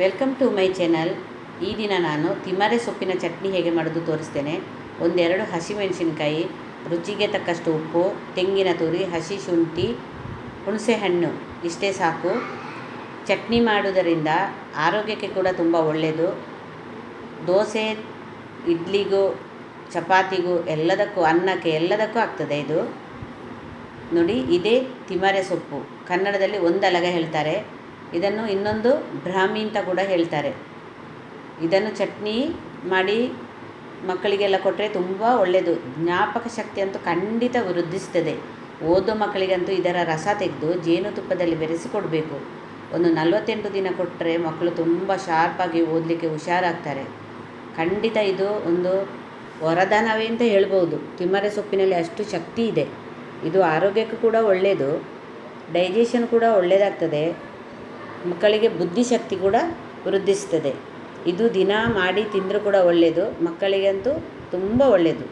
Welcome to my channel. ಈ ದಿನ ನಾನು ತಿಮ್ಮರೆ ಸೊಪ್ಪಿನ ಚಟ್ನಿ ಹೇಗೆ ಮಾಡೋದು ತೋರಿಸ್ತೇನೆ. ಒಂದೆರಡು ಹಸಿಮೆಣಸಿನಕಾಯಿ, ರುಚಿಗೆ ತಕ್ಕಷ್ಟು ಉಪ್ಪು, ತೆಂಗಿನ ತುರಿ, ಹಸಿ ಶುಂಠಿ, ಹುಣಸೆ ಹಣ್ಣು ಇಷ್ಟೇ ಸಾಕು. ಚಟ್ನಿ ಮಾಡುವುದರಿಂದ ಆರೋಗ್ಯಕ್ಕೆ ಕೂಡ ತುಂಬ ಒಳ್ಳೆಯದು. ದೋಸೆ, ಇಡ್ಲಿಗೂ, ಚಪಾತಿಗೂ ಎಲ್ಲದಕ್ಕೂ, ಅನ್ನಕ್ಕೆ ಎಲ್ಲದಕ್ಕೂ ಆಗ್ತದೆ ಇದು. ನೋಡಿ, ಇದೇ ತಿಮ್ಮರೆ ಸೊಪ್ಪು. ಕನ್ನಡದಲ್ಲಿ ಒಂದಲಗ ಹೇಳ್ತಾರೆ. ಇದನ್ನು ಇನ್ನೊಂದು ಬ್ರಾಹ್ಮಿ ಅಂತ ಕೂಡ ಹೇಳ್ತಾರೆ. ಇದನ್ನು ಚಟ್ನಿ ಮಾಡಿ ಮಕ್ಕಳಿಗೆಲ್ಲ ಕೊಟ್ಟರೆ ತುಂಬ ಒಳ್ಳೆಯದು. ಜ್ಞಾಪಕ ಶಕ್ತಿ ಅಂತೂ ಖಂಡಿತ ವೃದ್ಧಿಸ್ತದೆ. ಓದೋ ಮಕ್ಕಳಿಗಂತೂ ಇದರ ರಸ ತೆಗೆದು ಜೇನುತುಪ್ಪದಲ್ಲಿ ಬೆರೆಸಿ ಕೊಡಬೇಕು. ಒಂದು 48 ದಿನ ಕೊಟ್ಟರೆ ಮಕ್ಕಳು ತುಂಬ ಶಾರ್ಪಾಗಿ ಓದಲಿಕ್ಕೆ ಹುಷಾರಾಗ್ತಾರೆ. ಖಂಡಿತ ಇದು ಒಂದು ವರದಾನವೇ ಅಂತ ಹೇಳ್ಬೋದು. ತಿಮ್ಮರೆ ಸೊಪ್ಪಿನಲ್ಲಿ ಅಷ್ಟು ಶಕ್ತಿ ಇದೆ. ಇದು ಆರೋಗ್ಯಕ್ಕೂ ಕೂಡ ಒಳ್ಳೆಯದು. ಡೈಜೆಷನ್ ಕೂಡ ಒಳ್ಳೆಯದಾಗ್ತದೆ. ಮಕ್ಕಳಿಗೆ ಬುದ್ಧಿಶಕ್ತಿ ಕೂಡ ವೃದ್ಧಿಸ್ತದೆ. ಇದು ದಿನ ಮಾಡಿ ತಿಂದರೂ ಕೂಡ ಒಳ್ಳೆಯದು. ಮಕ್ಕಳಿಗಂತೂ ತುಂಬ ಒಳ್ಳೆಯದು.